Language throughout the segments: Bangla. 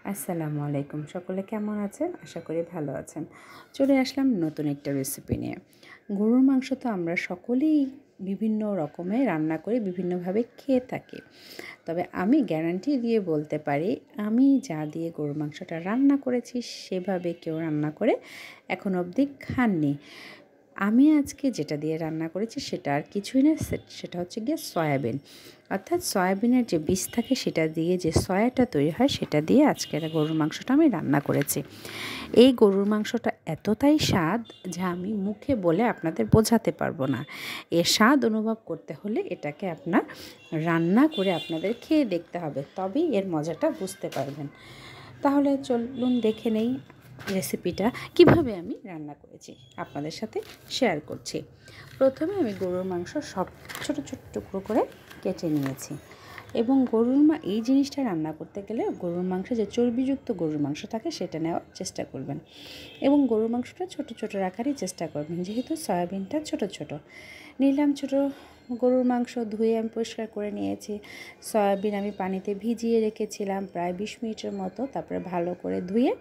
আসসালামু আলাইকুম। সকলে কেমন আছেন? আশা করি ভালো আছেন। চলে আসলাম নতুন একটা রেসিপি নিয়ে। গরুর মাংস তো আমরা সকলেই বিভিন্ন রকমের রান্না করে বিভিন্নভাবে খেয়ে থাকি। তবে আমি গ্যারান্টি দিয়ে বলতে পারি, আমি যা দিয়ে গরুর মাংসটা রান্না করেছি সেভাবে কেউ রান্না করে এখনো অবধি খাননি। আমি আজকে যেটা দিয়ে রান্না করেছি সেটা আর কিছুই না, সেটা হচ্ছে গিয়ে সয়াবিন। অর্থাৎ সয়াবিনের যে বীজ থাকে সেটা দিয়ে যে সয়াটা তৈরি হয় সেটা দিয়ে আজকের গরুর মাংসটা আমি রান্না করেছি। এই গরুর মাংসটা এতটাই স্বাদ যা আমি মুখে বলে আপনাদের বোঝাতে পারবো না। এর স্বাদ অনুভব করতে হলে এটাকে আপনার রান্না করে আপনাদের খেয়ে দেখতে হবে, তবেই এর মজাটা বুঝতে পারবেন। তাহলে চলুন দেখে নেই রেসিপিটা কিভাবে আমি রান্না করেছি, আপনাদের সাথে শেয়ার করছি। প্রথমে আমি গরুর মাংস সব ছোট ছোট টুকরো করে কেটে নিয়েছি এবং এই জিনিসটা রান্না করতে গেলে গরুর মাংস যে চর্বিযুক্ত গরুর মাংস থাকে সেটা নেওয়ার চেষ্টা করবেন এবং গরুর মাংসটা ছোট ছোট রাখারই চেষ্টা করবেন, যেহেতু সয়াবিনটা ছোট ছোট নিলাম। ছোট গরুর মাংস ধুয়ে আমি পরিষ্কার করে নিয়েছি। সয়াবিন আমি পানিতে ভিজিয়ে রেখেছিলাম প্রায় 20 মিনিটের মতো, তারপরে ভালো করে ধুয়ে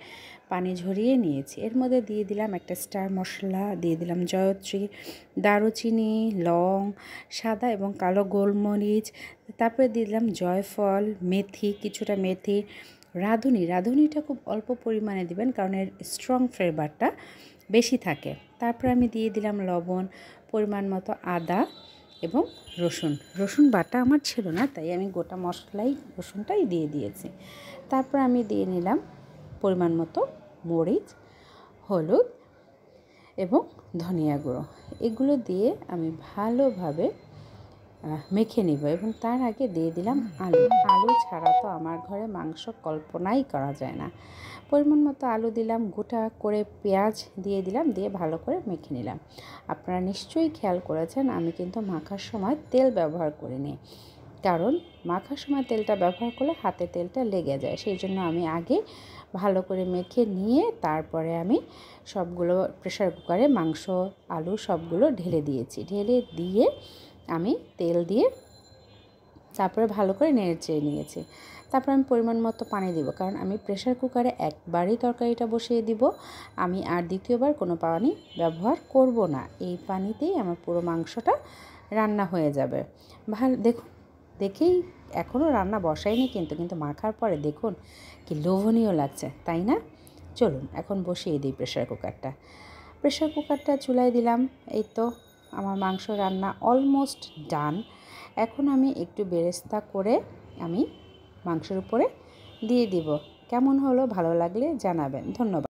পানি ঝরিয়ে নিয়েছি। এর মধ্যে দিয়ে দিলাম একটা স্টার মশলা, দিয়ে দিলাম জয়ত্রী, দারুচিনি, লং, সাদা এবং কালো গোলমরিচ, তারপরে দিয়ে দিলাম জয়ফল, মেথি, কিছুটা মেথি, রাঁধুনিটা খুব অল্প পরিমাণে দিবেন কারণ এর স্ট্রং ফ্লেভারটা বেশি থাকে। তারপরে আমি দিয়ে দিলাম লবণ, পরিমাণ মতো আদা এবং রসুন বাটা আমার ছিল না, তাই আমি গোটা রসুনটাই দিয়ে দিয়েছি। তারপর আমি দিয়ে নিলাম পরিমাণ মতো মরিচ, হলুদ এবং ধনিয়া গুঁড়ো। এগুলো দিয়ে আমি ভালোভাবে মেখে নিব এবং তার আগে দিয়ে দিলাম আলু ছাড়া তো আমার ঘরে মাংস কল্পনাই করা যায় না। পরিমাণ মতো আলু দিলাম, গোটা করে পেঁয়াজ দিয়ে দিলাম, দিয়ে ভালো করে মেখে নিলাম। আপনারা নিশ্চয়ই খেয়াল করেছেন আমি কিন্তু মাখার সময় তেল ব্যবহার করিনি, কারণ মাখার সময় তেলটা ব্যবহার করলে হাতে তেলটা লেগে যায়। সেই জন্য আমি আগে ভালো করে মেখে নিয়ে তারপরে আমি সবগুলো প্রেসার কুকারে মাংস, আলু সবগুলো ঢেলে দিয়েছি। ঢেলে দিয়ে আমি তেল দিয়ে তারপরে ভালো করে নেড়ে নিয়েছি। তারপর আমি পরিমাণ মতো পানি দিব, কারণ আমি প্রেসার কুকারে একবারই তরকারিটা বসিয়ে দিব, আমি আর দ্বিতীয়বার কোনো পানি ব্যবহার করব না। এই পানিতেই আমার পুরো মাংসটা রান্না হয়ে যাবে। দেখেই এখনও রান্না বসাইনি কিন্তু মাখার পরে দেখুন কি লোভনীয় লাগছে, তাই না? চলুন এখন বসিয়ে দিই প্রেসার কুকারটা চুলায় দিলাম। এই তো আমার মাংস রান্না অলমোস্ট ডান। এখন আমি একটু বেরেস্তা করে আমি মাংসের উপরে দিয়ে দিব। কেমন হলো ভালো লাগলে জানাবেন। ধন্যবাদ।